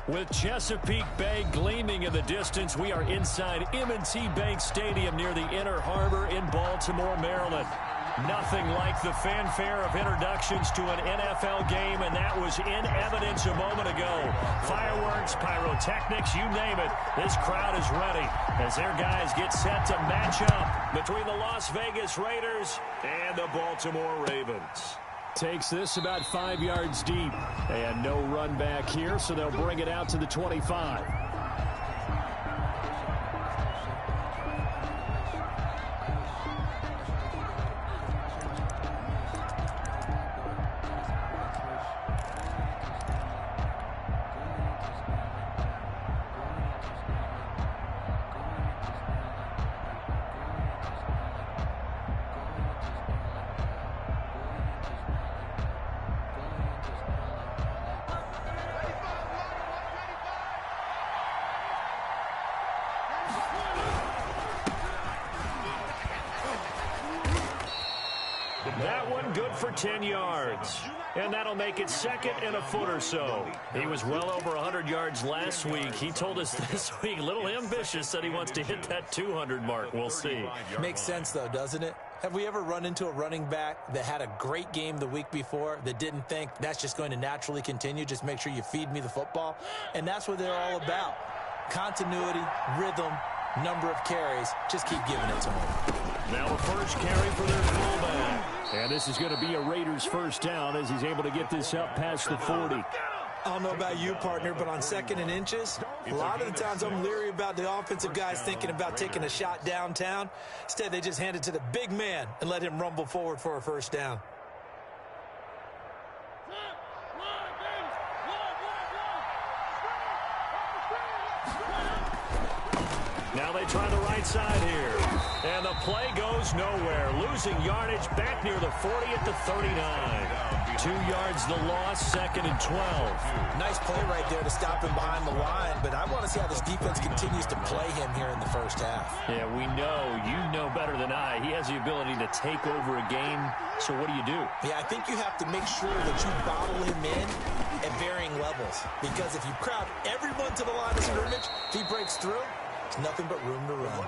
With Chesapeake Bay gleaming in the distance, we are inside M&T Bank Stadium near the Inner Harbor in Baltimore, Maryland. Nothing like the fanfare of introductions to an NFL game, and that was in evidence a moment ago. Fireworks, pyrotechnics, you name it. This crowd is ready as their guys get set to match up between the Las Vegas Raiders and the Baltimore Ravens. Takes this about 5 yards deep. And no run back here, so they'll bring it out to the 25. That one good for 10 yards. And that'll make it second and a foot or so. He was well over 100 yards last week. He told us this week, a little ambitious, that he wants to hit that 200 mark. We'll see. Makes sense, though, doesn't it? Have we ever run into a running back that had a great game the week before that didn't think that's just going to naturally continue? Just make sure you feed me the football. And that's what they're all about. Continuity, rhythm, number of carries. Just keep giving it to them. Now a first carry for their fullback. And this is going to be a Raiders first down as he's able to get this up past the 40. I don't know about you, partner, but on second and inches, a lot of the times I'm leery about the offensive guys thinking about taking a shot downtown. Instead, they just hand it to the big man and let him rumble forward for a first down. Now they try the right side here. And the play goes nowhere. Losing yardage back near the 40 at the 39. 2 yards the loss, second and 12. Nice play right there to stop him behind the line, but I want to see how this defense continues to play him here in the first half. Yeah, we know. You know better than I. He has the ability to take over a game, so what do you do? Yeah, I think you have to make sure that you bottle him in at varying levels, because if you crowd everyone to the line of scrimmage, if he breaks through, nothing but room to run.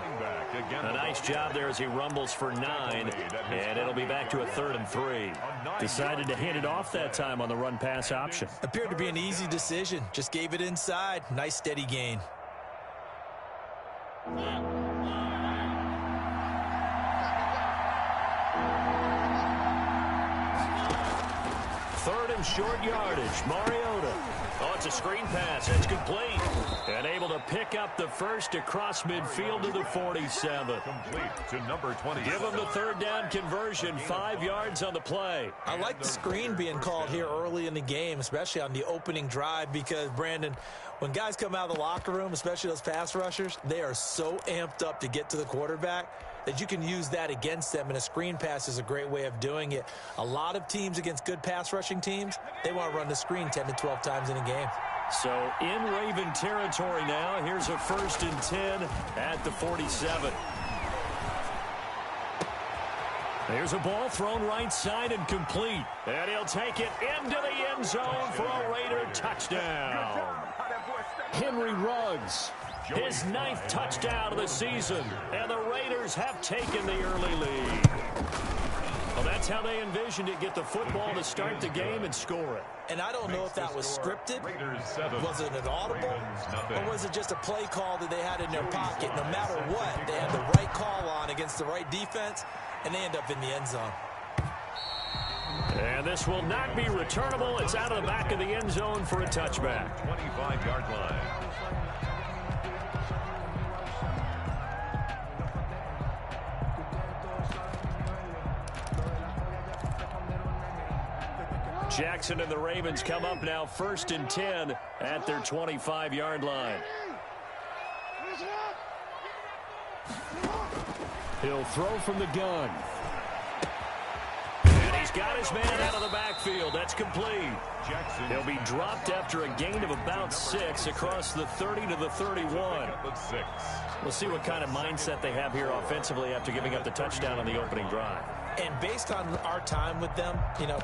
A nice job there as he rumbles for 9, and it'll be back to a 3rd and 3. Decided to hand it off that time on the run-pass option. Appeared to be an easy decision. Just gave it inside. Nice steady gain. Third and short yardage. Mariota. Oh, it's a screen pass. It's complete. And able to pick up the first across midfield to the 47. Complete to number 20. Give him the third down conversion. 5 yards on the play. I like the screen being called here early in the game, especially on the opening drive, because, Brandon, when guys come out of the locker room, especially those pass rushers, they are so amped up to get to the quarterback that you can use that against them, and a screen pass is a great way of doing it. A lot of teams against good pass rushing teams, they want to run the screen 10 to 12 times in a game. So in Raven territory now, here's a 1st and 10 at the 47. There's a ball thrown right side and complete. And he'll take it into the end zone for a Raider touchdown. Henry Ruggs. His 9th touchdown of the season, and the Raiders have taken the early lead. Well, that's how they envisioned it, get the football to start the game and score it. And I don't know if that was scripted, was it an audible, or was it just a play call that they had in their pocket. No matter what, they had the right call on against the right defense, and they end up in the end zone. And this will not be returnable. It's out of the back of the end zone for a touchback. 25-yard line. Jackson and the Ravens come up now 1st and 10 at their 25-yard line. He'll throw from the gun. And he's got his man out of the backfield. That's complete. He'll be dropped after a gain of about 6 across the 30 to the 31. We'll see what kind of mindset they have here offensively after giving up the touchdown on the opening drive. And based on our time with them,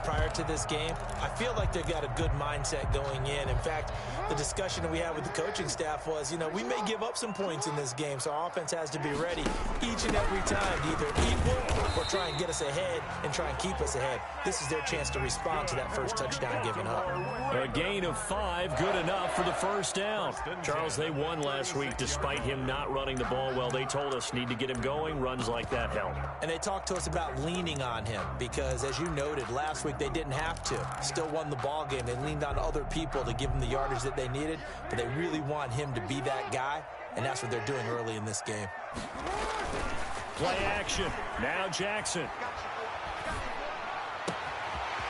prior to this game, I feel like they've got a good mindset going in. In fact, the discussion that we had with the coaching staff was, we may give up some points in this game, so our offense has to be ready each and every time to either equal or try and get us ahead and try and keep us ahead. This is their chance to respond to that first touchdown given up. A gain of 5, good enough for the first down. Charles, they won last week despite him not running the ball well. They told us need to get him going. Runs like that help. And they talked to us about leaning on him because, as you noted, last week they didn't have to. Still won the ball game. They leaned on other people to give them the yardage that they needed, but they really want him to be that guy, and that's what they're doing early in this game. Play action. Now Jackson.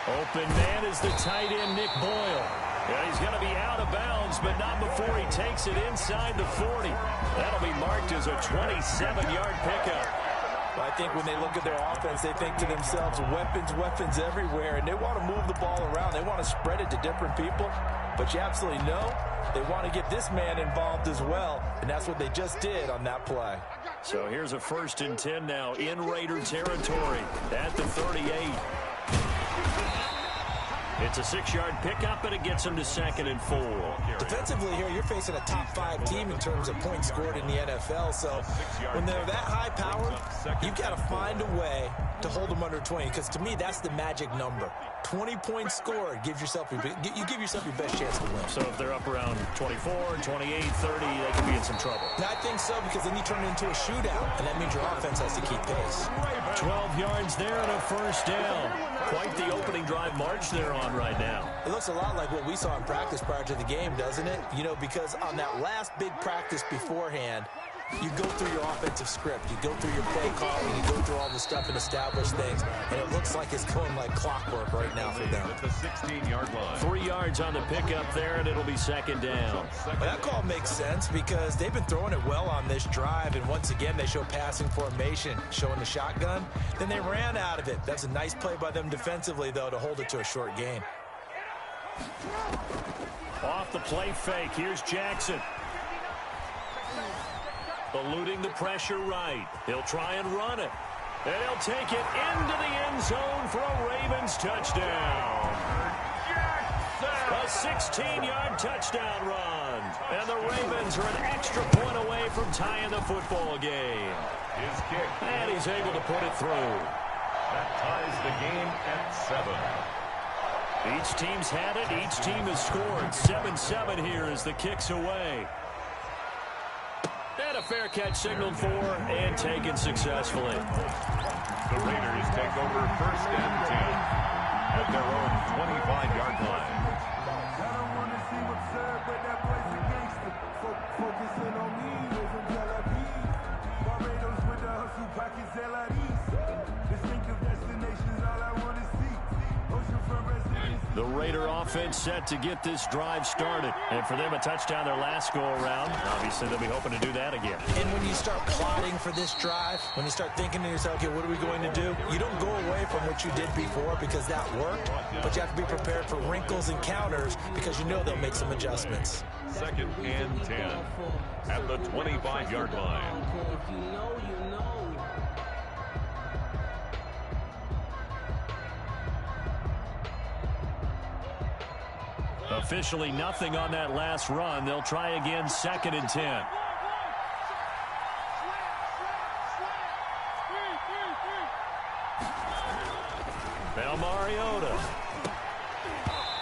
Open man is the tight end, Nick Boyle. Yeah, he's going to be out of bounds, but not before he takes it inside the 40. That'll be marked as a 27-yard pickup. I think when they look at their offense, they think to themselves, weapons everywhere, and they want to move the ball around. They want to spread it to different people, but you absolutely know they want to get this man involved as well, and that's what they just did on that play. So here's a 1st and 10 now in Raider territory at the 38. It's a 6-yard pickup, and it gets them to 2nd and 4. Defensively here, you're facing a top-5 team in terms of points scored in the NFL. So when they're that high-powered, you've got to find a way to hold them under 20. Because to me, that's the magic number. 20 points scored, you give yourself your best chance to win. So if they're up around 24, 28, 30, they could be in some trouble. And I think so, because then you turn it into a shootout, and that means your offense has to keep pace. 12 yards there and a 1st down. Quite the opening drive march they're on right now. It looks a lot like what we saw in practice prior to the game, doesn't it? Because on that last big practice beforehand, you go through your offensive script. You go through your play calling. You go through all the stuff and establish things. And it looks like it's going like clockwork right now for them. At the 16-yard line. 3 yards on the pickup there, and it'll be 2nd down. Well, that call makes sense because they've been throwing it well on this drive. And once again, they show passing formation, showing the shotgun. Then they ran out of it. That's a nice play by them defensively, though, to hold it to a short gain. Off the play fake, here's Jackson. Eluding the pressure right. He'll try and run it. And he'll take it into the end zone for a Ravens touchdown. A 16-yard touchdown run. And the Ravens are an extra point away from tying the football game. His kick. And he's able to put it through. That ties the game at 7. Each team's had it. Each team has scored. 7-7 here as the kick's away. And a fair catch signaled for and taken successfully. The Raiders take over 1st and 10 at their own 25-yard line. I don't want to see what's served, but that boy's a gangster. Focusing on me, living Tel Aviv. Barbados with the hustle pockets, LIDs. Distinctive destinations, all I want to see. Oceanfront residence. The Raider offense set to get this drive started. And for them, a touchdown their last go-around. Obviously, they'll be hoping to do that again. And when you start plotting for this drive, when you start thinking to yourself, okay, what are we going to do? You don't go away from what you did before because that worked, but you have to be prepared for wrinkles and counters because you know they'll make some adjustments. 2nd and 10 at the 25-yard line. If you know, you know. Officially nothing on that last run. They'll try again, 2nd and 10. Now Mariota.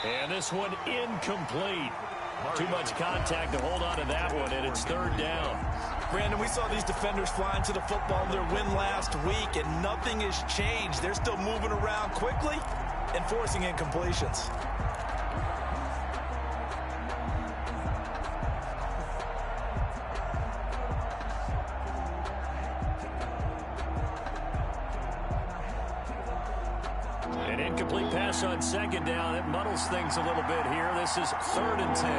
And this one incomplete. Too much contact to hold on to that one, and it's 3rd down. Brandon, we saw these defenders flying to the football in their win last week, and nothing has changed. They're still moving around quickly and forcing incompletions. An incomplete pass on 2nd down. It muddles things a little bit here. This is 3rd and 10.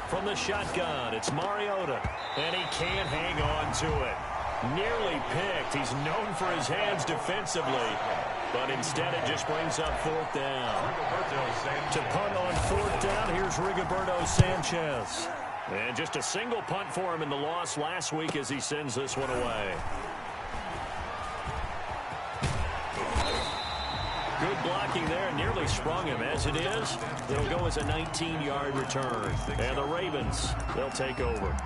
From the shotgun, it's Mariota. And he can't hang on to it. Nearly picked. He's known for his hands defensively. But instead it just brings up 4th down. To punt on 4th down, here's Rigoberto Sanchez. And just a single punt for him in the loss last week as he sends this one away. Good blocking there, nearly sprung him. As it is, it'll go as a 19-yard return. And the Ravens, they'll take over.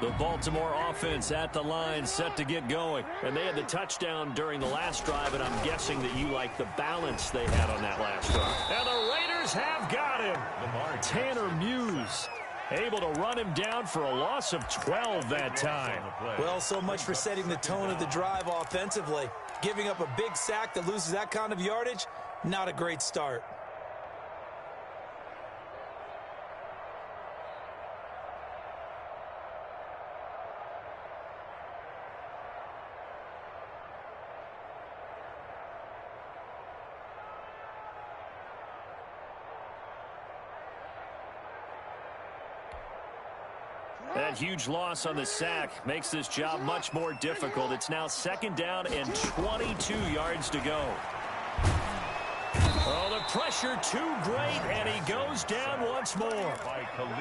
The Baltimore offense at the line, set to get going. And they had the touchdown during the last drive, and I'm guessing that you like the balance they had on that last drive. And the Raiders have got him. Tanner Muse able to run him down for a loss of 12 that time. Well, so much for setting the tone of the drive offensively. Giving up a big sack that loses that kind of yardage, not a great start. That huge loss on the sack makes this job much more difficult. It's now 2nd down and 22 yards to go. Oh, the pressure too great, and he goes down once more.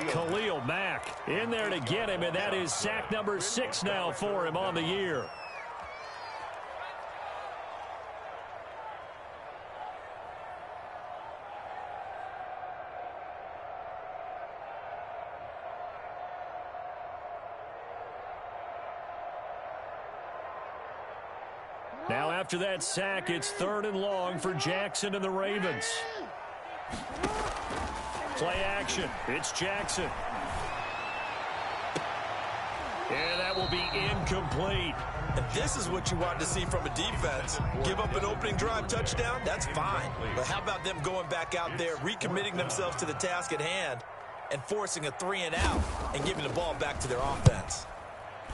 Khalil Mack in there to get him, and that is sack number 6 now for him on the year. Now after that sack, it's 3rd and long for Jackson and the Ravens. Play action. It's Jackson. And that will be incomplete. And this is what you want to see from a defense. Give up an opening drive touchdown, that's fine. But how about them going back out there, recommitting themselves to the task at hand, and forcing a 3-and-out and giving the ball back to their offense?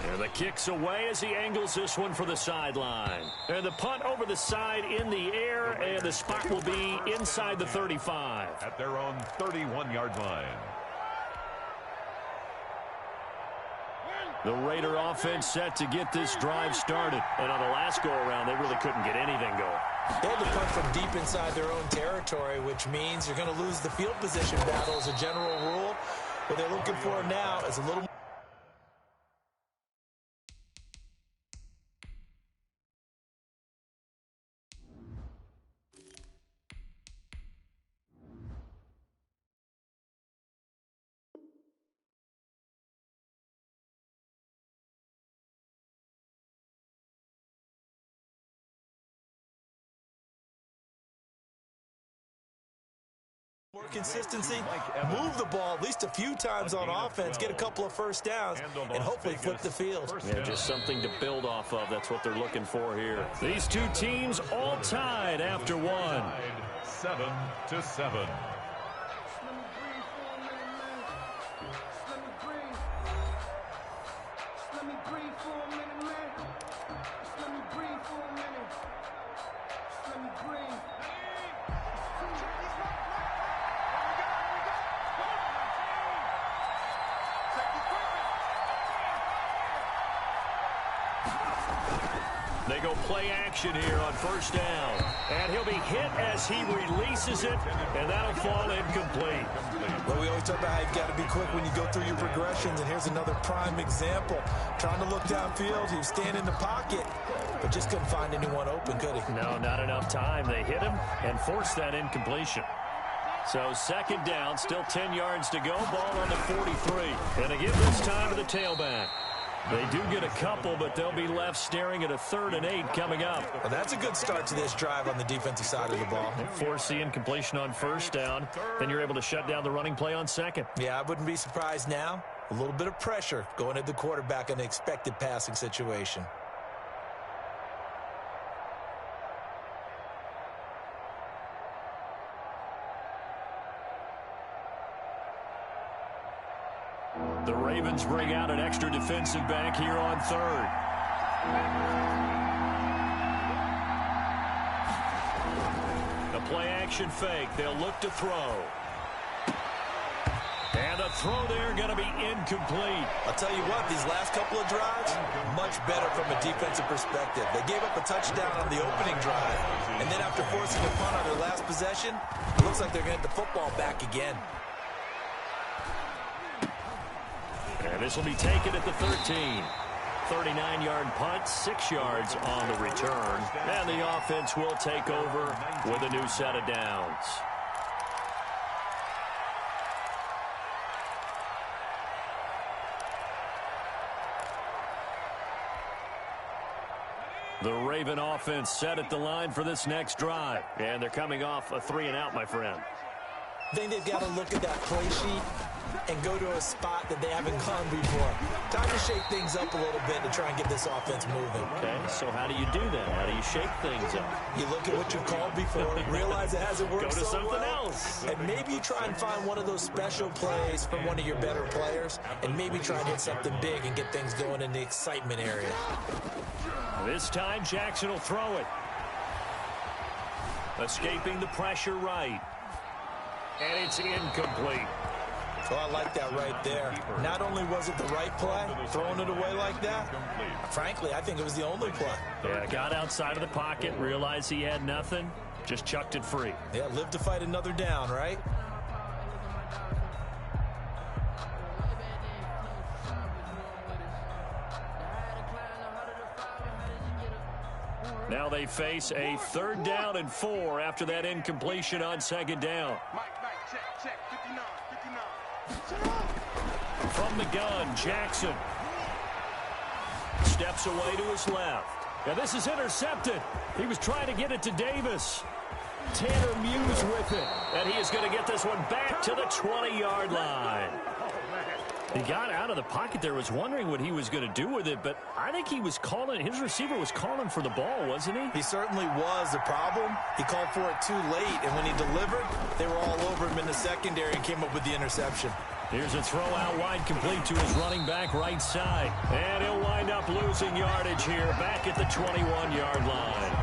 And the kick's away as he angles this one for the sideline. And the punt over the side in the air, and the spot will be inside the 35. At their own 31-yard line. The Raider offense set to get this drive started. And on the last go-around, they really couldn't get anything going. They had to punt from deep inside their own territory, which means you're going to lose the field position battle as a general rule. What they're looking for now is a little more. More consistency, move the ball at least a few times on offense, get a couple of first downs, and hopefully flip the field. Yeah, just something to build off of. That's what they're looking for here. These two teams all tied after one. 7-7. They go play action here on 1st down. And he'll be hit as he releases it, and that'll fall incomplete. Well, we always talk about how you've got to be quick when you go through your progressions, and here's another prime example. Trying to look downfield, he was standing in the pocket, but just couldn't find anyone open, could he? No, not enough time. They hit him and forced that incompletion. So 2nd down, still 10 yards to go. Ball on the 43. And they give this time to the tailback. They do get a couple, but they'll be left staring at a 3rd and 8 coming up. Well, that's a good start to this drive on the defensive side of the ball. Force the incompletion on 1st down. Then you're able to shut down the running play on 2nd. Yeah, I wouldn't be surprised now. A little bit of pressure going at the quarterback in an expected passing situation. The Ravens bring out an extra defensive back here on 3rd. The play-action fake. They'll look to throw. And the throw there going to be incomplete. I'll tell you what, these last couple of drives, much better from a defensive perspective. They gave up a touchdown on the opening drive, and then after forcing a punt on their last possession, it looks like they're going to get the football back again. And this will be taken at the 13. 39-yard punt, 6 yards on the return. And the offense will take over with a new set of downs. The Raven offense set at the line for this next drive. And they're coming off a 3-and-out, my friend. I think they've got to look at that play sheet and go to a spot that they haven't gone before. Time to shake things up a little bit to try and get this offense moving. Okay, so how do you do that? How do you shake things up? You look at what you've called before, realize it hasn't worked Go to so something well, else. and maybe you try and find one of those special plays from one of your better players, and maybe try and hit something big and get things going in the excitement area. This time, Jackson will throw it. Escaping the pressure right. And it's incomplete. So I like that right there. Not only was it the right play, throwing it away like that, frankly, I think it was the only play. Yeah, got outside of the pocket, realized he had nothing, just chucked it free. Yeah, live to fight another down, right? Now they face a 3rd down and 4 after that incompletion on 2nd down. Check, 59. From the gun, Jackson steps away to his left. Now this is intercepted. He was trying to get it to Davis. Tanner Muse with it. And he is going to get this one back to the 20-yard line. He got out of the pocket there, was wondering what he was going to do with it, but I think he was calling, his receiver was calling for the ball, wasn't he? He certainly was. The problem, he called for it too late, and when he delivered, they were all over him in the secondary and came up with the interception. Here's a throw out wide, complete to his running back right side. And he'll wind up losing yardage here back at the 21-yard line.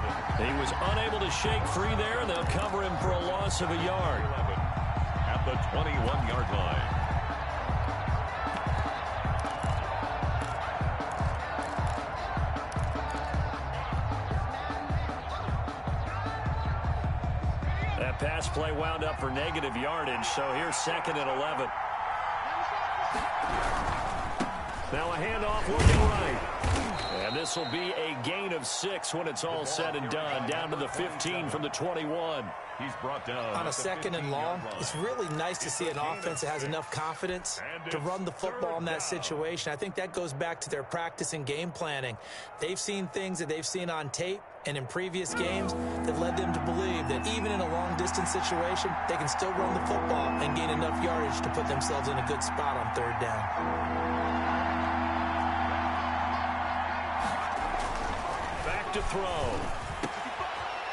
He was unable to shake free there, and they'll cover him for a loss of a yard. At the 21-yard line. That pass play wound up for negative yardage, so here's 2nd and 11. Now a handoff looking right. And this will be a gain of 6 when it's all said and done. Down to the 15 from the 21. He's brought down On a 2nd and long, it's really nice to see an offense that has enough confidence to run the football in that situation. I think that goes back to their practice and game planning. They've seen things that they've seen on tape and in previous games that led them to believe that even in a long-distance situation, they can still run the football and gain enough yardage to put themselves in a good spot on 3rd down. To throw.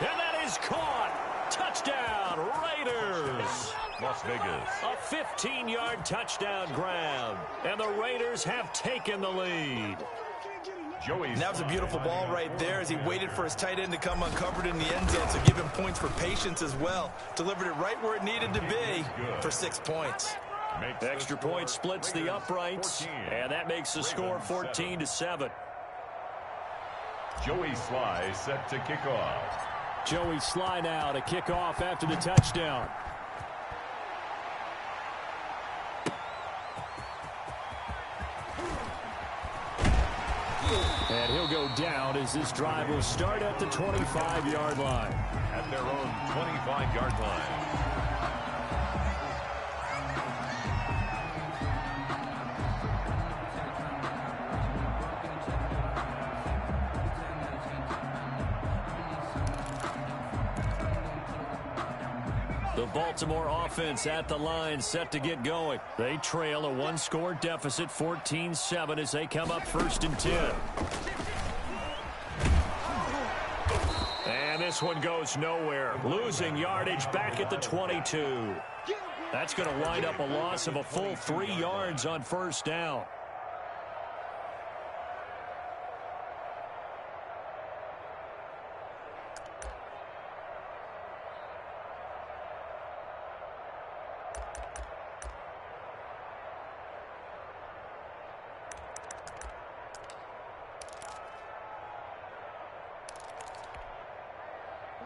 And that is caught. Touchdown, Raiders. Las Vegas. A 15-yard touchdown grab. And the Raiders have taken the lead. And that was a beautiful ball right there as he waited for his tight end to come uncovered in the end zone, so give him points for patience as well. Delivered it right where it needed to be for 6 points. Extra point splits the uprights, and that makes the score 14-7. Joey Sly set to kick off. Joey Sly now to kick off after the touchdown. And he'll go down as this drive will start at the 25-yard line. At their own 25-yard line. The Baltimore offense at the line, set to get going. They trail a 1-score deficit, 14-7, as they come up 1st and 10. And this one goes nowhere. Losing yardage back at the 22. That's going to wind up a loss of a full 3 yards on 1st down.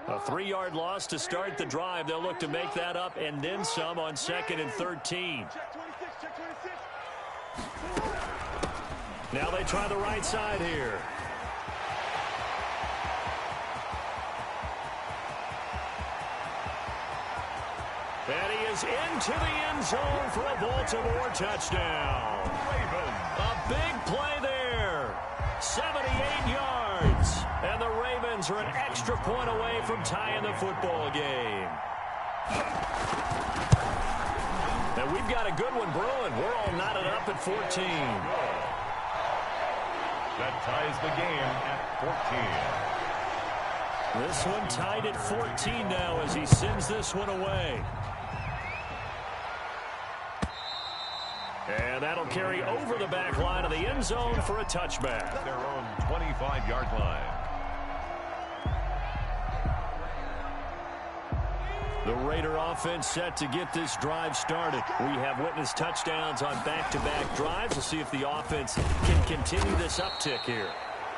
A 3-yard loss to start the drive. They'll look to make that up and then some on 2nd and 13. Now they try the right side here. And he is into the end zone for a Baltimore touchdown. A big play there. 78 yards. And the Ravens are an extra point away from tying the football game. And we've got a good one brewing. We're all knotted up at 14. That ties the game at 14. This one tied at 14 now as he sends this one away. And that'll carry over the back line of the end zone for a touchback. Their own 25-yard line. The Raider offense set to get this drive started. We have witnessed touchdowns on back-to-back drives. We'll see if the offense can continue this uptick here.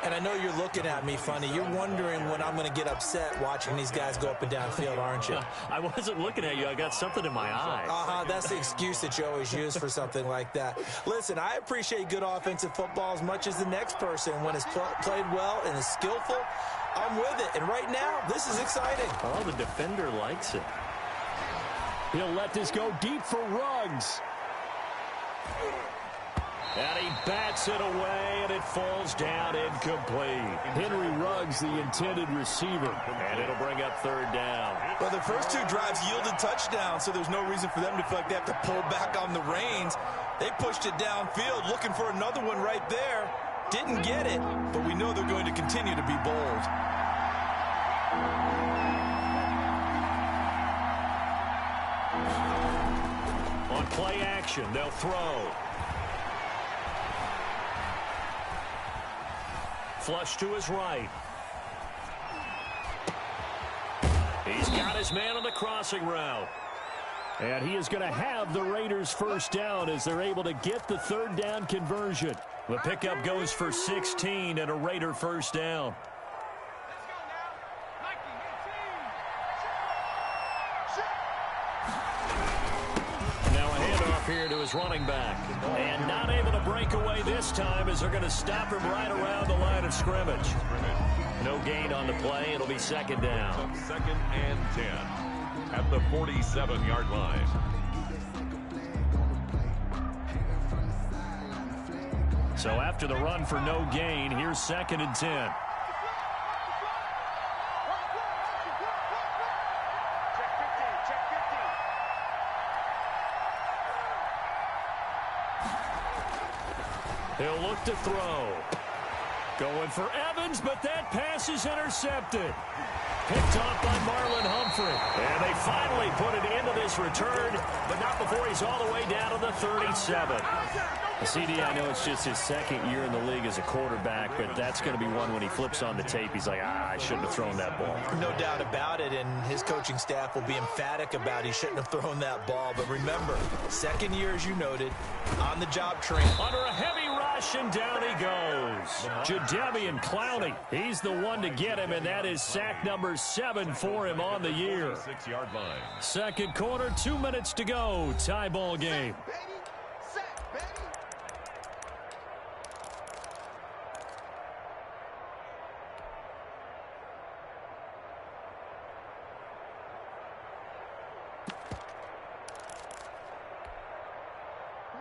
And I know you're looking at me funny. You're wondering when I'm going to get upset watching these guys go up and down field, aren't you? I wasn't looking at you. I got something in my eye. That's the excuse that you always use for something like that. Listen, I appreciate good offensive football as much as the next person. When it's played well and is skillful, I'm with it. And right now, this is exciting. Oh, the defender likes it. He'll let this go deep for Ruggs. And he bats it away, and it falls down incomplete. Henry Ruggs, the intended receiver. And it'll bring up third down. Well, the first two drives yielded touchdowns, so there's no reason for them to feel like they have to pull back on the reins. They pushed it downfield, looking for another one right there. Didn't get it, but we know they're going to continue to be bold. On play action, they'll throw. Flush to his right. He's got his man on the crossing route. And he is going to have the Raiders first down as they're able to get the third down conversion. The pickup goes for 16 and a Raider first down. Here to his running back. And not able to break away this time as they're going to stop him right around the line of scrimmage. No gain on the play. It'll be second down. Second and 10 at the 47-yard line. So after the run for no gain, here's second and 10. He'll look to throw. Going for Evans, but that pass is intercepted. Picked off by Marlon Humphrey. And they finally put it into this return, but not before he's all the way down to the 37. CD, I know it's just his second year in the league as a quarterback, but that's going to be one when he flips on the tape. He's like, I shouldn't have thrown that ball. No doubt about it, and his coaching staff will be emphatic about he shouldn't have thrown that ball. But remember, second year, as you noted, on-the-job training. Under a heavy rush, and down he goes. Jadeveon Clowney, he's the one to get him, and that is sack number 7 for him on the year. 6-yard line. Second quarter, 2 minutes to go. Tie ball game.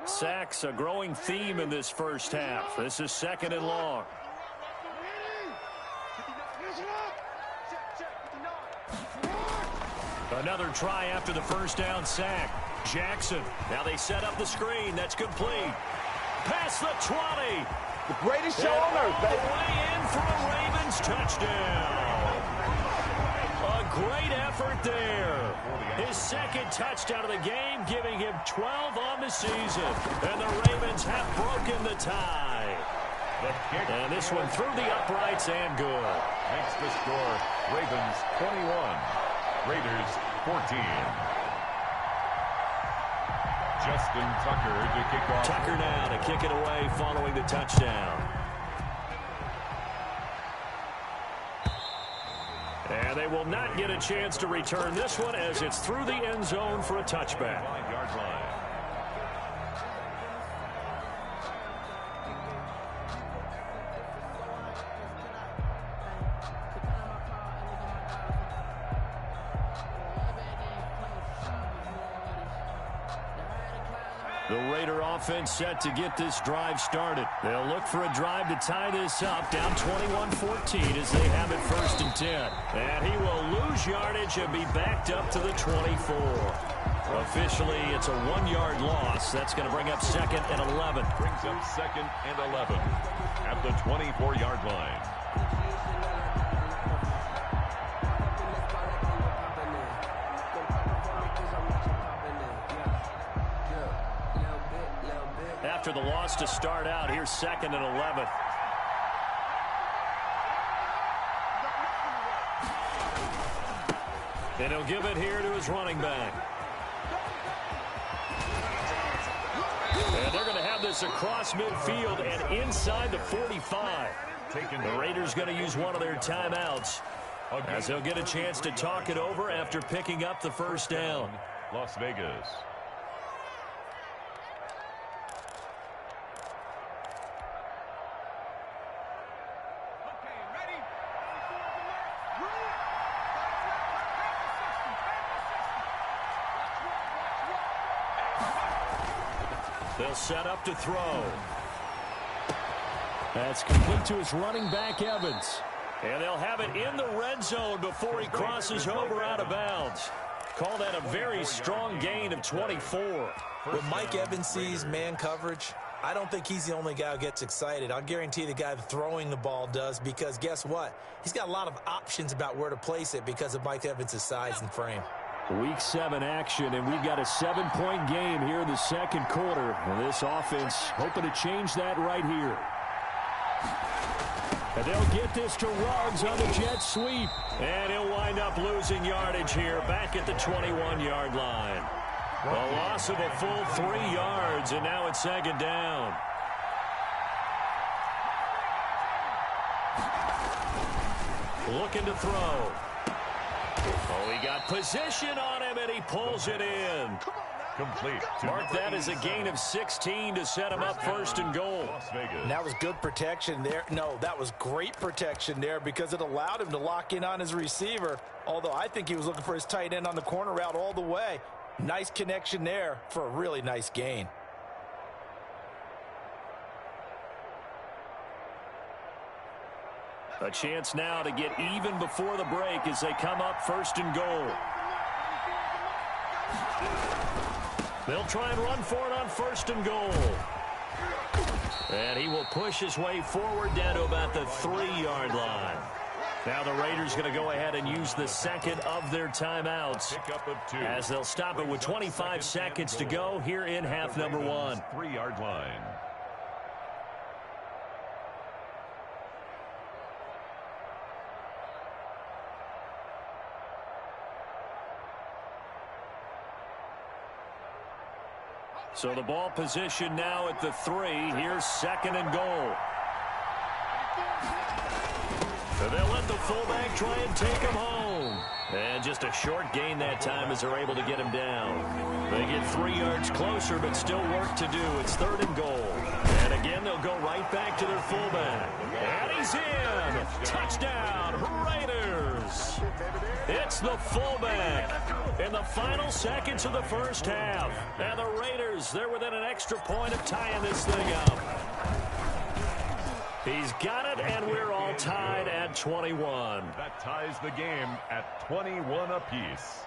Sacks, a growing theme in this first half. This is second and long. Another try after the first down sack. Jackson. Now they set up the screen. That's complete. Past the 20. The greatest show on earth, baby. Way in for a Ravens touchdown. A great effort there. His second touchdown of the game, giving him 12 on the season. And the Ravens have broken the tie. And this one through the uprights and good. Makes the score Ravens 21, Raiders 14. Justin Tucker to kick off. Tucker now to kick it away following the touchdown. And they will not get a chance to return this one as it's through the end zone for a touchback. 9-yard line. The Raider offense set to get this drive started. They'll look for a drive to tie this up, down 21-14 as they have it 1st and 10. And he will lose yardage and be backed up to the 24. Officially, it's a 1-yard loss. That's going to bring up 2nd and 11. Brings up 2nd and 11 at the 24-yard line. After the loss to start out, here's 2nd and 11. And he'll give it here to his running back. And they're going to have this across midfield and inside the 45. The Raiders going to use one of their timeouts as they'll get a chance to talk it over after picking up the 1st down. Las Vegas. They'll set up to throw. That's complete to his running back, Evans. And they'll have it in the red zone before he crosses over out of bounds. Call that a very strong gain of 24. When Mike Evans sees man coverage, I don't think he's the only guy who gets excited. I'll guarantee the guy throwing the ball does, because guess what? He's got a lot of options about where to place it because of Mike Evans' size and frame. Week 7 action, and we've got a 7-point game here in the 2nd quarter. And this offense hoping to change that right here. And they'll get this to Ruggs on the jet sweep. And he'll wind up losing yardage here back at the 21-yard line. A loss of a full 3 yards, and now it's 2nd down. Looking to throw. Oh, he got position on him, and he pulls it in. Complete. Mark that as a gain of 16 to set him up 1st and goal. And that was good protection there. No, that was great protection there because it allowed him to lock in on his receiver, although I think he was looking for his tight end on the corner route all the way. Nice connection there for a really nice gain. A chance now to get even before the break as they come up 1st and goal. They'll try and run for it on 1st and goal. And he will push his way forward down to about the 3-yard line. Now the Raiders going to go ahead and use the 2nd of their timeouts as they'll stop it with 25 seconds to go here in half number 1. 3-yard line. So the ball position now at the 3. Here's 2nd and goal. So they'll let the fullback try and take him home. And just a short gain that time as they're able to get him down. They get 3 yards closer, but still work to do. It's 3rd and goal. And again, they'll go right back to their fullback. And he's in. Touchdown, Raiders. It's the fullback in the final seconds of the 1st half. And the Raiders, they're within an extra point of tying this thing up. He's got it, and we're all tied at 21. That ties the game at 21 apiece.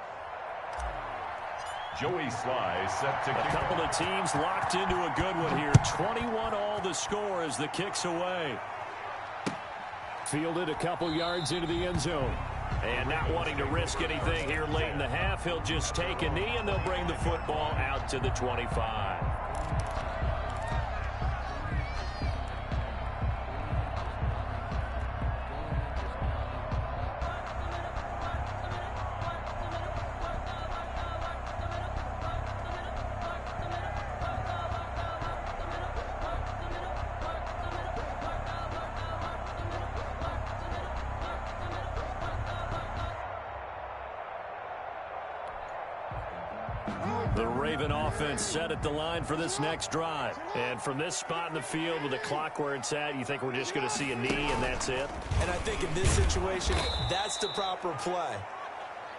Joey Sly set to kick. A couple of teams locked into a good one here. 21 all the score as the kick's away. Fielded a couple yards into the end zone. And not wanting to risk anything here late in the half, he'll just take a knee, and they'll bring the football out to the 25. The Raven offense set at the line for this next drive. And from this spot in the field with the clock where it's at, you think we're just going to see a knee and that's it? And I think in this situation, that's the proper play.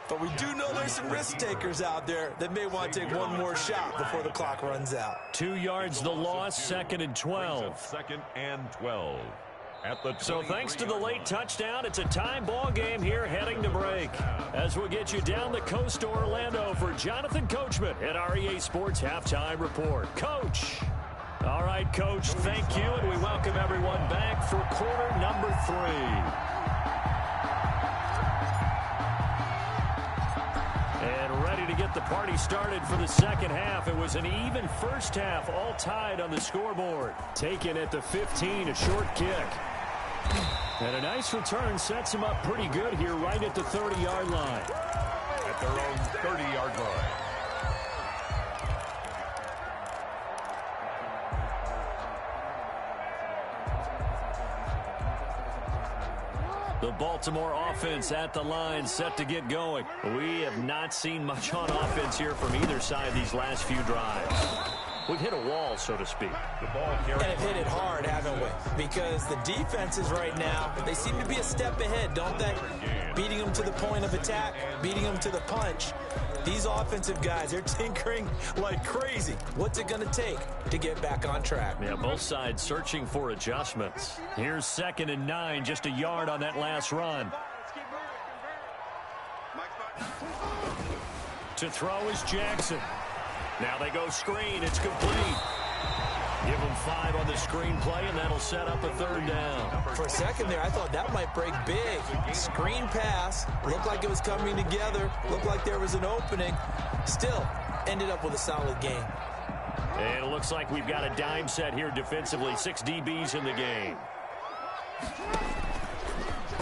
But we do know there's some risk takers out there that may want to take one more shot before the clock runs out. 2 yards the loss, 2nd and 12. 2nd and 12. So thanks to the late touchdown, it's a tie ball game here heading to break. As we'll get you down the coast to Orlando for Jonathan Coachman at our EA Sports Halftime Report. Coach. All right, Coach, thank you, and we welcome everyone back for quarter number 3. And ready to get the party started for the second half. It was an even first half, all tied on the scoreboard. Taken at the 15, a short kick. And a nice return sets him up pretty good here right at the 30-yard line. At their own 30-yard line. The Baltimore offense at the line, set to get going. We have not seen much on offense here from either side these last few drives. We've hit a wall, so to speak. The ball carried. And have hit it hard, haven't we? Because the defenses right now, they seem to be a step ahead, don't they? Beating them to the point of attack, beating them to the punch. These offensive guys, they're tinkering like crazy. What's it going to take to get back on track? Yeah, both sides searching for adjustments. Here's 2nd and 9, just a yard on that last run. To throw is Jackson. Now they go screen. It's complete. Give them 5 on the screen play, and that'll set up a 3rd down. For a second there, I thought that might break big. Screen pass. Looked like it was coming together. Looked like there was an opening. Still, ended up with a solid game. And it looks like we've got a dime set here defensively. 6 DBs in the game.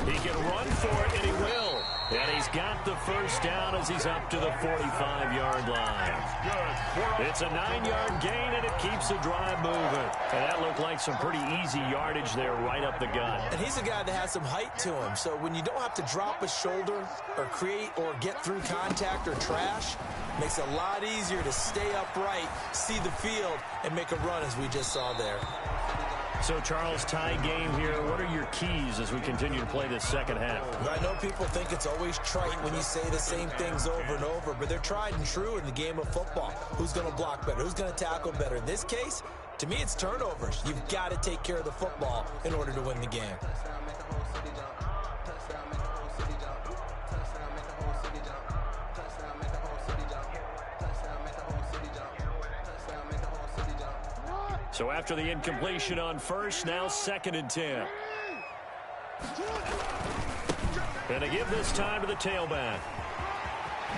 He can run for it, and he will. And he's got the first down as he's up to the 45-yard line. It's a 9-yard gain, and it keeps the drive moving. And that looked like some pretty easy yardage there right up the gut. And he's a guy that has some height to him. So when you don't have to drop a shoulder or create or get through contact or trash, makes it a lot easier to stay upright, see the field, and make a run as we just saw there. So, Charles, tie game here. What are your keys as we continue to play this second half? I know people think it's always trite when you say the same things over and over, but they're tried and true in the game of football. Who's going to block better? Who's going to tackle better? In this case, to me, it's turnovers. You've got to take care of the football in order to win the game. So after the incompletion on first, now 2nd and 10. And to give this time to the tailback.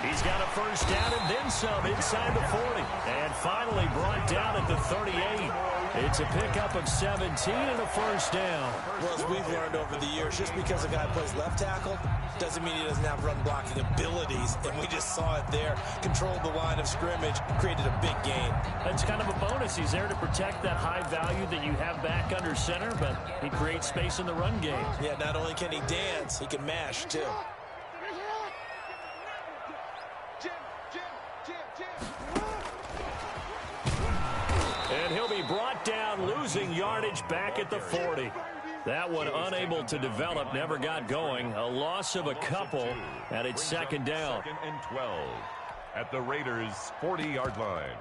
He's got a first down and then some inside the 40. And finally brought down at the 38. It's a pickup of 17 and a first down. Well, as we've learned over the years, just because a guy plays left tackle doesn't mean he doesn't have run blocking abilities. And we just saw it there. Controlled the line of scrimmage, created a big gain. That's kind of a bonus. He's there to protect that high value that you have back under center, but he creates space in the run game. Yeah, not only can he dance, he can mash too. And he'll be brought down, losing yardage back at the 40. That one unable to develop, never got going. A loss of a couple, and it's 2nd down. 2nd and 12 at the Raiders' 40-yard line.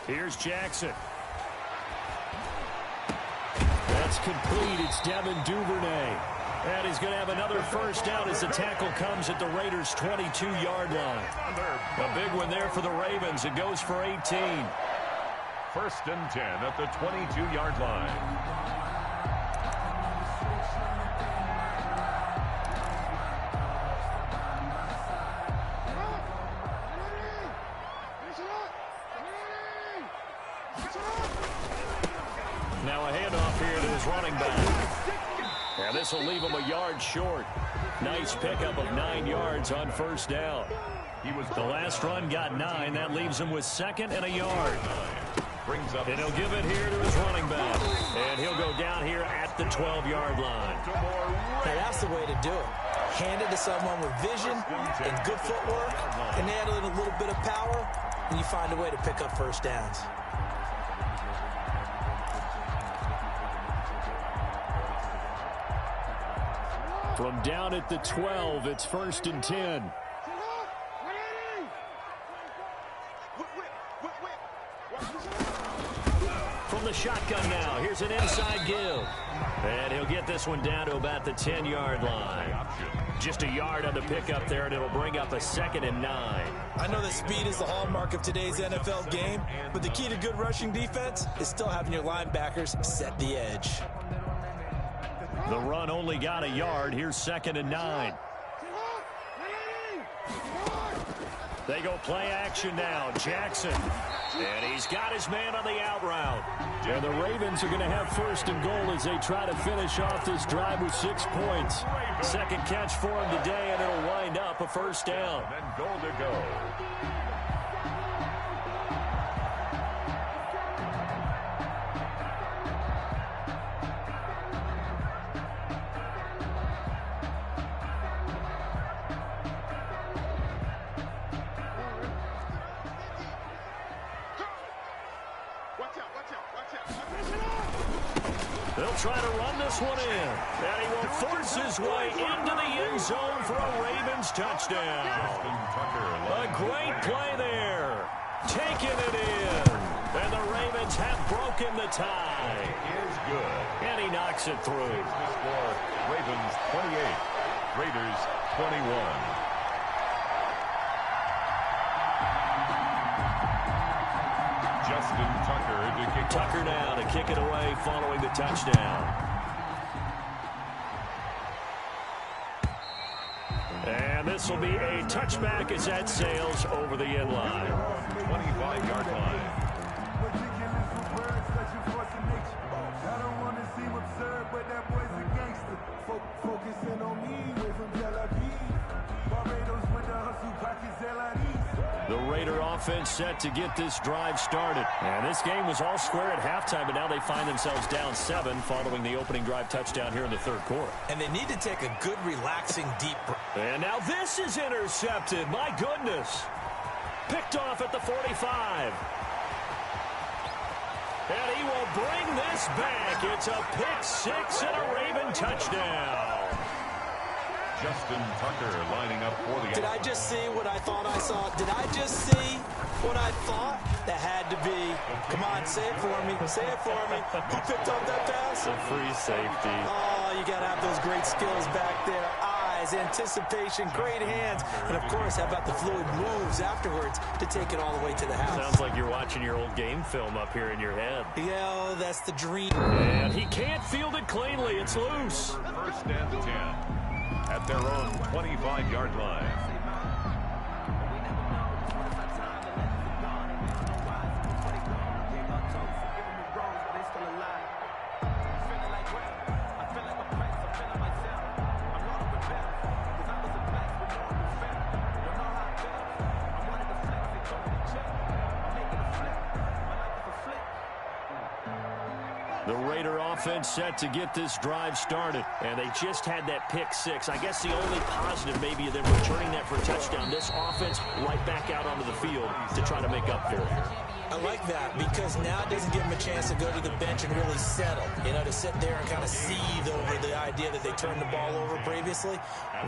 Here's Jackson. That's complete. It's Devin Duvernay. And he's going to have another first down as the tackle comes at the Raiders' 22-yard line. A big one there for the Ravens. It goes for 18. 1st and 10 at the 22-yard line. Now a handoff here to his running back. And this will leave him a yard short. Nice pickup of 9 yards on first down. The last run got 9. That leaves him with 2nd and a yard. And he'll give it here to his running back. And he'll go down here at the 12-yard line. Now, that's the way to do it. Hand it to someone with vision and good footwork, and add in a little bit of power, and you find a way to pick up first downs. From down at the 12, it's 1st and 10. From the shotgun now, here's an inside give. And he'll get this one down to about the 10-yard line. Just a yard on the pickup there, and it'll bring up a 2nd and 9. I know that speed is the hallmark of today's NFL game, but the key to good rushing defense is still having your linebackers set the edge. The run only got a yard. Here's 2nd and 9. They go play action now. Jackson. And he's got his man on the out route. And the Ravens are going to have 1st and goal as they try to finish off this drive with 6 points. Second catch for him today, and it'll wind up a 1st down. And goal to go. They'll try to run this one in. And he will force his way into the end zone for a Ravens touchdown. A great play there. Taking it in. And the Ravens have broken the tie. Is good. And he knocks it through. The score, Ravens 28, Raiders 21. Justin Tucker to kick. Tucker now to kick it away following the touchdown. And this will be a touchback as that sails over the end line. 25-yard line. I don't want to seem absurd, but that boy's a gangster. Focusing on me, way from Tel Aviv. Barbados with the hustle, pockets The Raider offense set to get this drive started. And this game was all square at halftime, but now they find themselves down 7 following the opening drive touchdown here in the 3rd quarter. And they need to take a good, relaxing, deep breath. And now this is intercepted. My goodness. Picked off at the 45. And he will bring this back. It's a pick 6 and a Raven touchdown. Justin Tucker lining up for the... Did I just see what I thought I saw? Did I just see what I thought? That had to be. Come on, say it for me. Say it for me. Who picked up that pass? A free safety. Oh, you got to have those great skills back there. Eyes, anticipation, great hands. And, of course, how about the fluid moves afterwards to take it all the way to the house? Sounds like you're watching your old game film up here in your head. Yeah, that's the dream. And he can't field it cleanly. It's loose. 1st and 10 at their own 25-yard line. The Raider offense set to get this drive started, and they just had that pick 6. I guess the only positive maybe of them returning that for a touchdown. This offense right back out onto the field to try to make up for it. I like that because now it doesn't give them a chance to go to the bench and really settle, you know, to sit there and kind of seethe over the idea that they turned the ball over previously.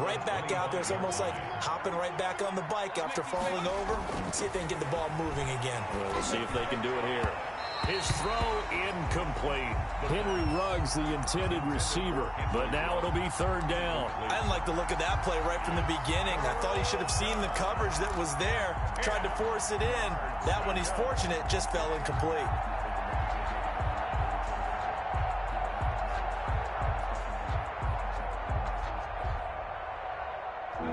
Right back out there, it's almost like hopping right back on the bike after falling over. See if they can get the ball moving again. Well, we'll see if they can do it here. His throw incomplete. Henry Ruggs, the intended receiver. But now it'll be 3rd down. I didn't like the look of that play right from the beginning. I thought he should have seen the coverage that was there, tried to force it in. That one, he's fortunate, just fell incomplete.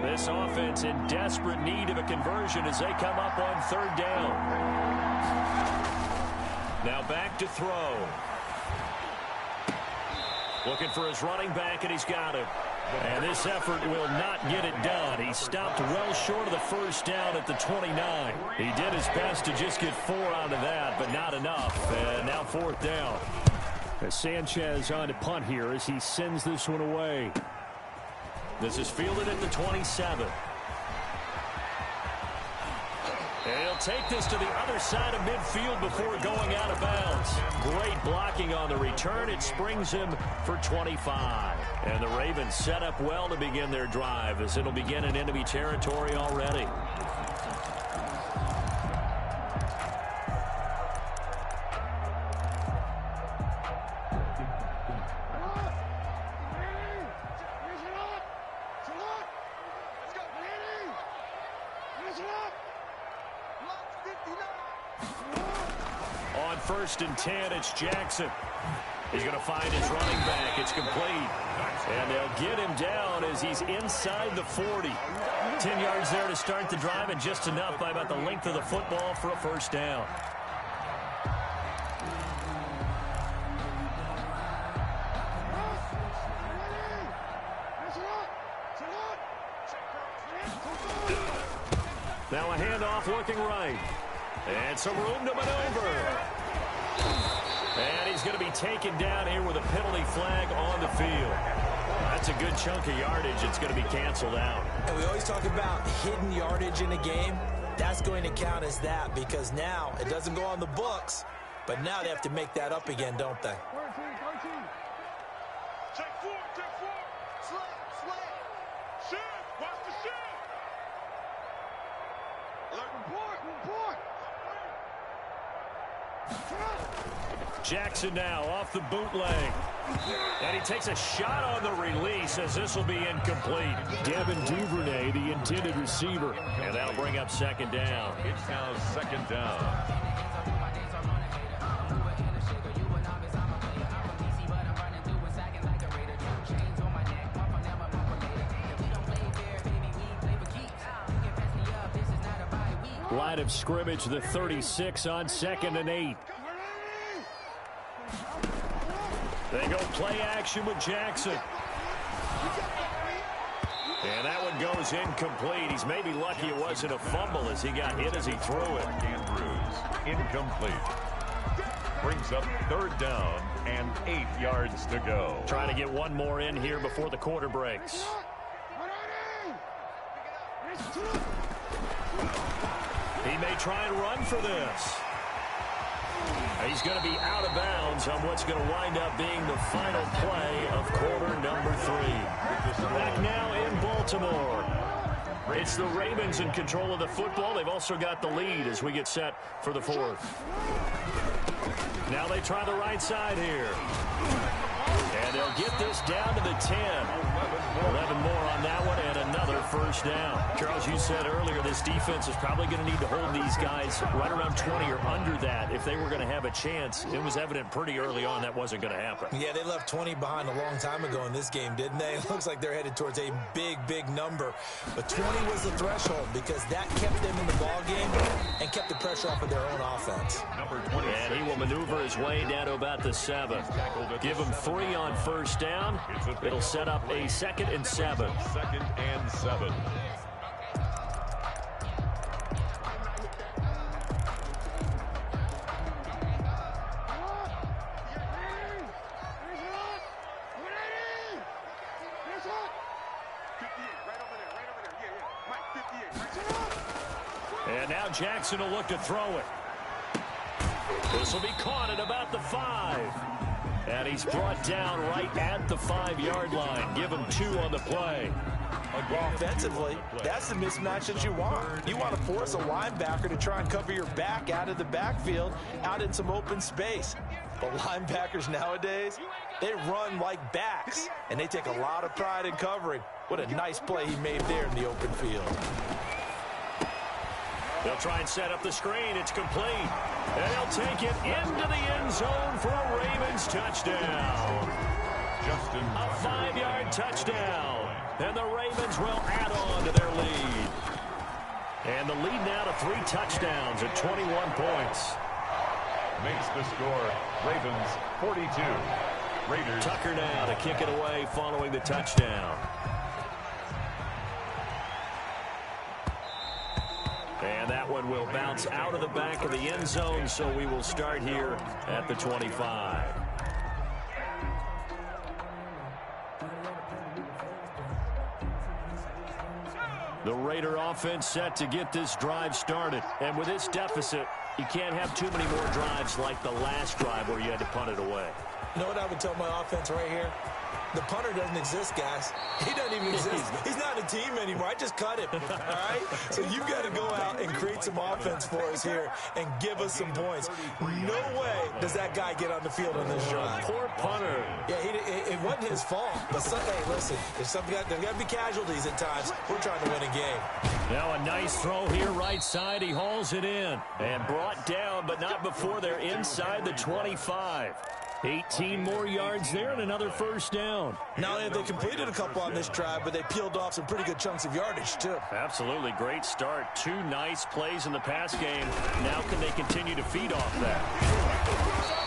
This offense in desperate need of a conversion as they come up on 3rd down. Now back to throw. Looking for his running back, and he's got him. And this effort will not get it done. He stopped well short of the first down at the 29. He did his best to just get 4 out of that, but not enough. And now 4th down. Sanchez on to punt here as he sends this one away. This is fielded at the 27. And he'll take this to the other side of midfield before going out of bounds. Great blocking on the return. It springs him for 25. And the Ravens set up well to begin their drive as it'll begin in enemy territory already. On 1st and 10, it's Jackson. He's going to find his running back. It's complete. And they'll get him down as he's inside the 40. 10 yards there to start the drive, and just enough by about the length of the football for a 1st down. Now a handoff looking right. And some room to maneuver. And he's going to be taken down here with a penalty flag on the field. That's a good chunk of yardage. It's going to be canceled out. And we always talk about hidden yardage in a game. That's going to count as that because now it doesn't go on the books, but now they have to make that up again, don't they? Check 4, check 4. Slant. Shift, watch the shift. Report. Jackson now off the bootleg. And he takes a shot on the release as this will be incomplete. Devin Duvernay, the intended receiver. And that'll bring up 2nd down. It's now 2nd down. Line of scrimmage, the 36 on 2nd and 8. They go play action with Jackson. And that one goes incomplete. He's maybe lucky it wasn't a fumble as he got hit as he threw it. Andrews, incomplete. Brings up 3rd down and 8 yards to go. Trying to get one more in here before the quarter breaks. He may try and run for this. He's going to be out of bounds on what's going to wind up being the final play of quarter number 3. Back now in Baltimore. It's the Ravens in control of the football. They've also got the lead as we get set for the 4th. Now they try the right side here. And they'll get this down to the 10. 11 more on that one and another 1st down. Charles, you said earlier this defense is probably going to need to hold these guys right around 20 or under that if they were going to have a chance. It was evident pretty early on that wasn't going to happen. Yeah, they left 20 behind a long time ago in this game, didn't they? It looks like they're headed towards a big number. But 20 was the threshold because that kept them in the ball game and kept the pressure off of their own offense. Number 20. And he will maneuver his way down to about the 7. Give him 3 on 1st down. It'll set up a 2nd and 7. 2nd and 7. And now Jackson will look to throw it. This will be caught at about the 5. And he's brought down right at the 5-yard line. Give him 2 on the play. Offensively, that's the mismatch that you want. You want to force a linebacker to try and cover your back out of the backfield, out in some open space. But linebackers nowadays, they run like backs, and they take a lot of pride in covering. What a nice play he made there in the open field. They'll try and set up the screen. It's complete. And they'll take it into the end zone for a Ravens touchdown. A 5-yard touchdown. And the Ravens will add on to their lead. And the lead now to 3 touchdowns at 21 points. Makes the score Ravens 42. Raiders. Tucker now to kick it away following the touchdown. And that one will bounce out of the back of the end zone, so we will start here at the 25. The Raider offense set to get this drive started. And with this deficit, you can't have too many more drives like the last drive where you had to punt it away. You know what I would tell my offense right here? The punter doesn't exist, guys. He doesn't even exist. He's not a team anymore. I just cut him, all right? So you've got to go out and create some offense for us here and give us some points. No way does that guy get on the field on this drive. Poor punter. Yeah, it wasn't his fault. But, hey, listen, there's got to be casualties at times. We're trying to win a game. Now a nice throw here right side. He hauls it in and brought down, but not before they're inside the 25. 18 more yards there and another first down. Not only have they completed a couple on this drive, but they peeled off some pretty good chunks of yardage, too. Absolutely. Great start. 2 nice plays in the pass game. Now can they continue to feed off that?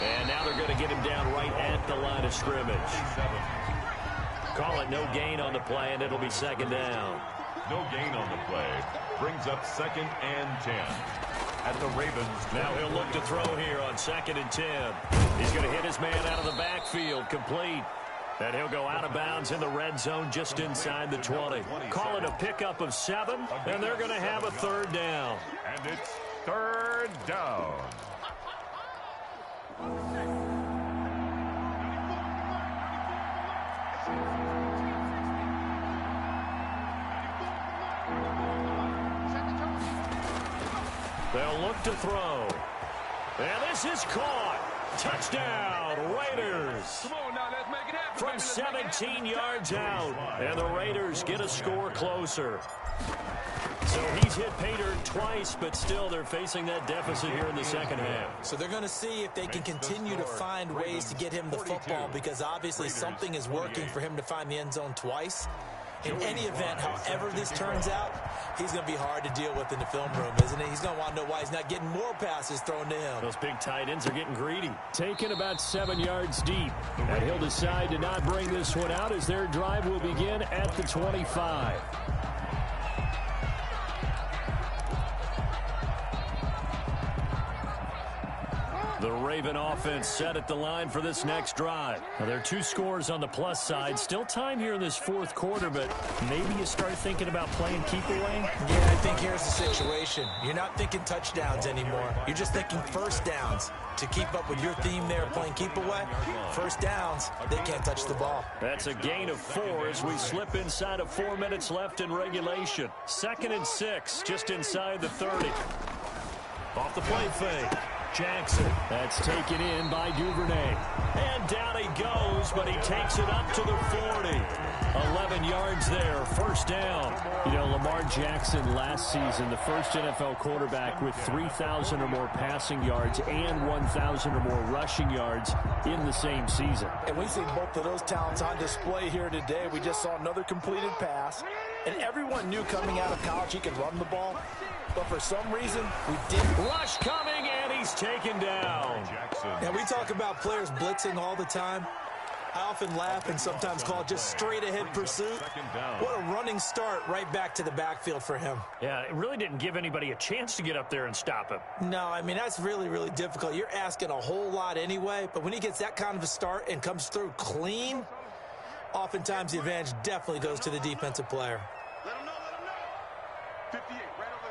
And now they're going to get him down right at the line of scrimmage. Call it no gain on the play, and it'll be second down. No gain on the play. Brings up 2nd and 10. At the Ravens. Now he'll look to throw here on 2nd and 10. He's going to hit his man out of the backfield, complete. And he'll go out of bounds in the red zone just inside the 20. Call it a pickup of 7, and they're going to have a third down. And it's 3rd down. They'll look to throw. And this is caught. Touchdown, Raiders. Come on now, let's make it happen. From 17 yards out. And the Raiders get a score closer. So he's hit pay dirt twice, but still they're facing that deficit here in the second half. So they're going to see if they can continue to find ways to get him the football, because obviously something is working for him to find the end zone twice. In any event, however this turns out, he's going to be hard to deal with in the film room, isn't he? He's going to want to know why he's not getting more passes thrown to him. Those big tight ends are getting greedy. Taken about 7 yards deep. And he'll decide to not bring this one out as their drive will begin at the 25. The Raven offense set at the line for this next drive. Now, there are 2 scores on the plus side. Still time here in this 4th quarter, but maybe you start thinking about playing keep away? Yeah, I think here's the situation. You're not thinking touchdowns anymore. You're just thinking first downs. To keep up with your theme there, playing keep away, first downs, they can't touch the ball. That's a gain of 4 as we slip inside of 4 minutes left in regulation. 2nd and 6, just inside the 30. Off the play fake. Jackson. That's taken in by Duvernay. And down he goes, but he takes it up to the 40. 11 yards there, first down. You know, Lamar Jackson last season, the first NFL quarterback with 3,000 or more passing yards and 1,000 or more rushing yards in the same season. And we see both of those talents on display here today. We just saw another completed pass. And everyone knew coming out of college he could run the ball. But for some reason, we didn't. Rush coming, and he's taken down. Now, we talk about players blitzing all the time. I often laugh and sometimes call it just straight-ahead pursuit. What a running start right back to the backfield for him. Yeah, it really didn't give anybody a chance to get up there and stop him. No, I mean, that's really, really difficult. You're asking a whole lot anyway, but when he gets that kind of a start and comes through clean, oftentimes the advantage definitely goes to the defensive player. Let him know. 58, right over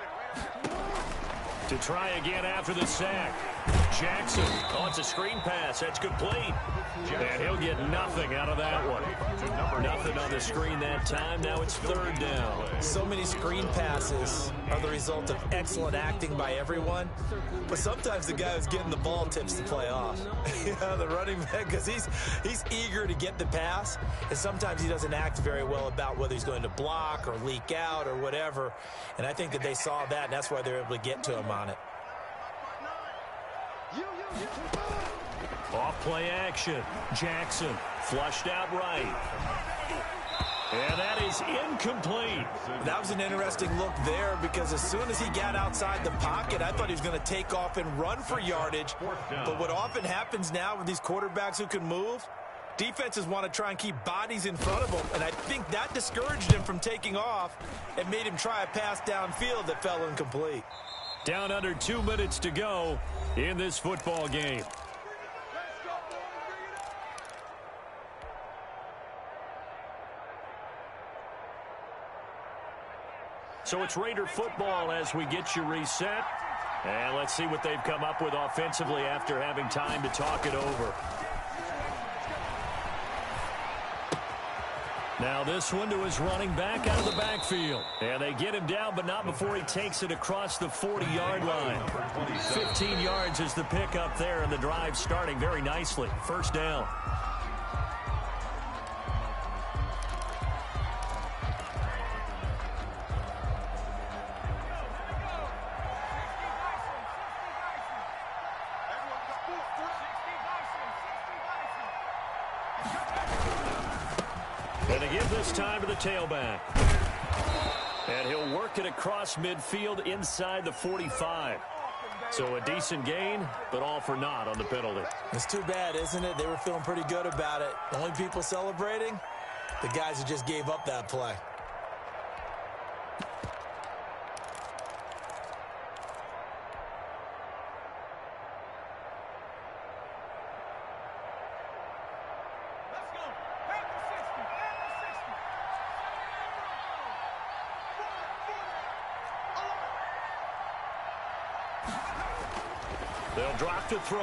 there. To try again after the sack. Jackson. Oh, it's a screen pass. That's complete. And he'll get nothing out of that one. Nothing on the screen that time. Now it's 3rd down. So many screen passes are the result of excellent acting by everyone. But sometimes the guy who's getting the ball tips the play off. Yeah, the running back, because he's eager to get the pass. And sometimes he doesn't act very well about whether he's going to block or leak out or whatever. And I think that they saw that, and that's why they're able to get to him on it. Off play action. Jackson flushed out right. And that is incomplete. That was an interesting look there, because as soon as he got outside the pocket, I thought he was going to take off and run for yardage. But what often happens now with these quarterbacks who can move, Defenses want to try and keep bodies in front of him, and I think that discouraged him from taking off and made him try a pass downfield that fell incomplete. Down under 2 minutes to go in this football game. So it's Raider football as we get you reset. And let's see what they've come up with offensively after having time to talk it over. Now this one to his running back out of the backfield. And they get him down, but not before he takes it across the 40-yard line. 15 yards is the pickup there, and the drive starting very nicely. First down. And they give this time to the tailback. And he'll work it across midfield inside the 45. So a decent gain, but all for naught on the penalty. It's too bad, isn't it? They were feeling pretty good about it. The only people celebrating, the guys who just gave up that play. They'll drop to throw.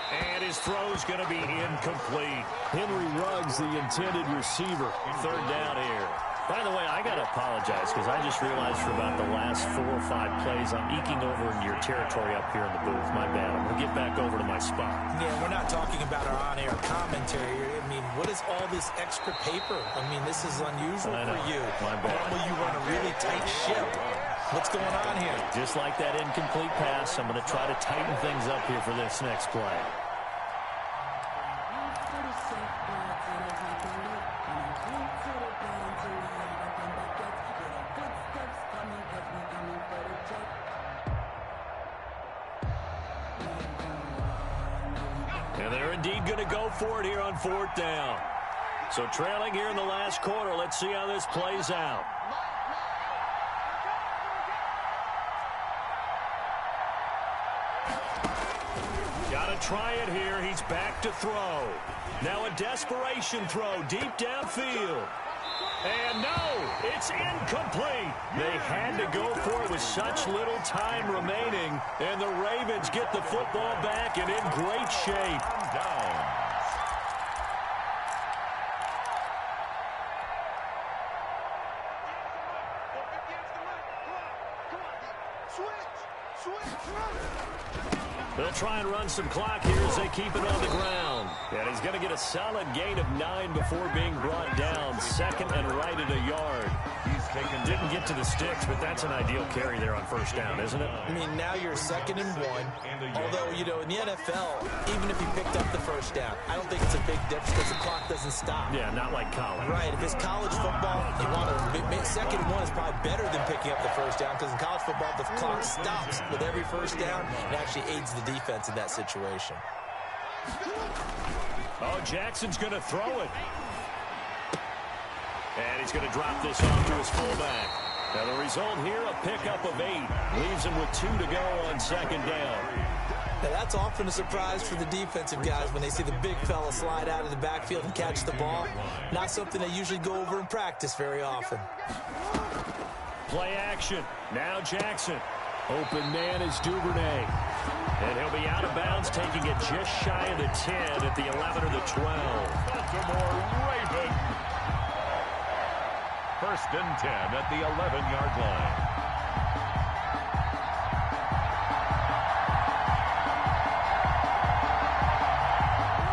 And his throw's going to be incomplete. Henry Ruggs, the intended receiver. Third down here. By the way, I got to apologize because I just realized for about the last 4 or 5 plays, I'm eking over into your territory up here in the booth. My bad. I'm going to get back over to my spot. Yeah, we're not talking about our on-air commentary. I mean, what is all this extra paper? I mean, this is unusual for you. My bad. Normally you run a really tight ship. What's going on here? Just like that incomplete pass, I'm going to try to tighten things up here for this next play. And they're indeed going to go for it here on 4th down. So trailing here in the last quarter. Let's see how this plays out. Got to try it here. He's back to throw. Now a desperation throw deep downfield. And no, it's incomplete. They had to go for it with such little time remaining. And the Ravens get the football back and in great shape. Down. They'll try and run some clock here as they keep it on the ground. And he's going to get a solid gain of 9 before being brought down. Second and right at a yard. Didn't get to the sticks, but that's an ideal carry there on 1st down, isn't it? I mean, now you're 2nd and 1. Although, you know, in the NFL, even if you picked up the 1st down, I don't think it's a big difference because the clock doesn't stop. Yeah, not like college. Right. If it's college football, you want to 2nd and 1 is probably better than picking up the 1st down because in college football, the clock stops with every 1st down. It actually aids the defense in that situation. Oh, Jackson's going to throw it. And he's going to drop this off to his fullback. Now the result here, a pickup of 8. Leaves him with 2 to go on 2nd down. Now that's often a surprise for the defensive guys when they see the big fella slide out of the backfield and catch the ball. Not something they usually go over in practice very often. Play action. Now Jackson. Open man is Duvernay. And he'll be out of bounds, taking it just shy of the 10 at the 11 or the 12. Baltimore Ravens. 1st and 10 at the 11-yard line.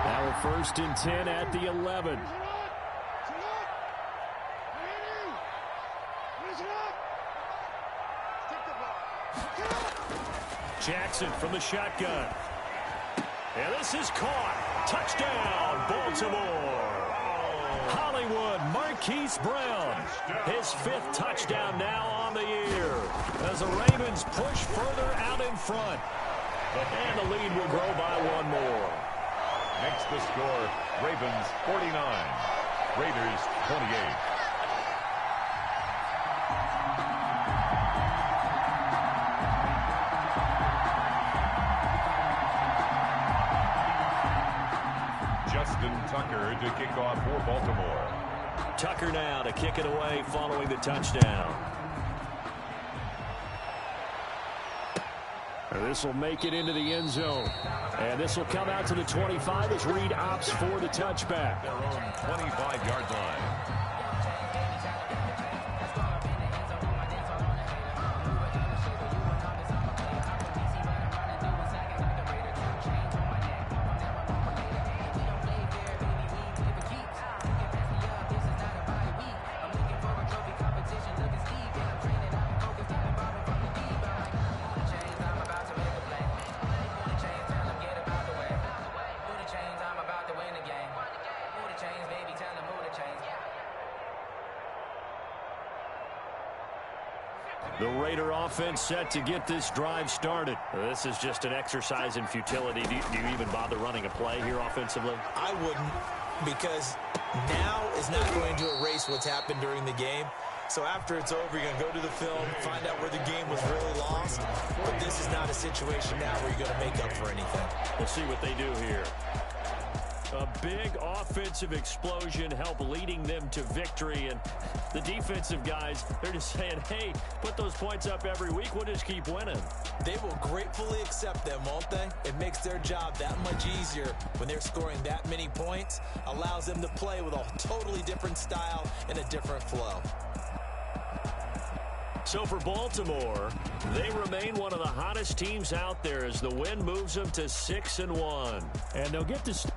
Now 1st and 10 at the 11. Jackson from the shotgun. And this is caught. Touchdown, Baltimore. Hollywood Marquise Brown. His 5th touchdown now on the year. As the Ravens push further out in front. And the lead will grow by 1 more. makes the score Ravens 49, Raiders 28. Justin Tucker to kick off for Baltimore. Tucker now to kick it away following the touchdown. This will make it into the end zone. And this will come out to the 25 as Reed opts for the touchback. Their own 25-yard line. The Raider offense set to get this drive started. This is just an exercise in futility. Do you even bother running a play here offensively? I wouldn't, because now is not going to erase what's happened during the game. So after it's over, you're going to go to the film, find out where the game was really lost. But this is not a situation now where you're going to make up for anything. We'll see what they do here. A big offensive explosion help leading them to victory. And the defensive guys, they're just saying, hey, put those points up every week. We'll just keep winning. They will gratefully accept them, won't they? It makes their job that much easier when they're scoring that many points. Allows them to play with a totally different style and a different flow. So for Baltimore, they remain one of the hottest teams out there as the win moves them to 6-1. And they'll get to...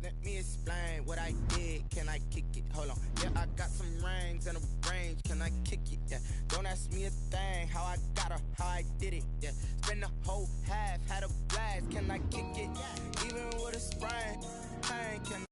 Let me explain what I did. Can I kick it? Hold on. Yeah, I got some rings and a range. Can I kick it? Yeah. Don't ask me a thing. How I got her, how I did it. Yeah. Spend the whole half, had a blast. Can I kick it? Even with a sprain, pain. Can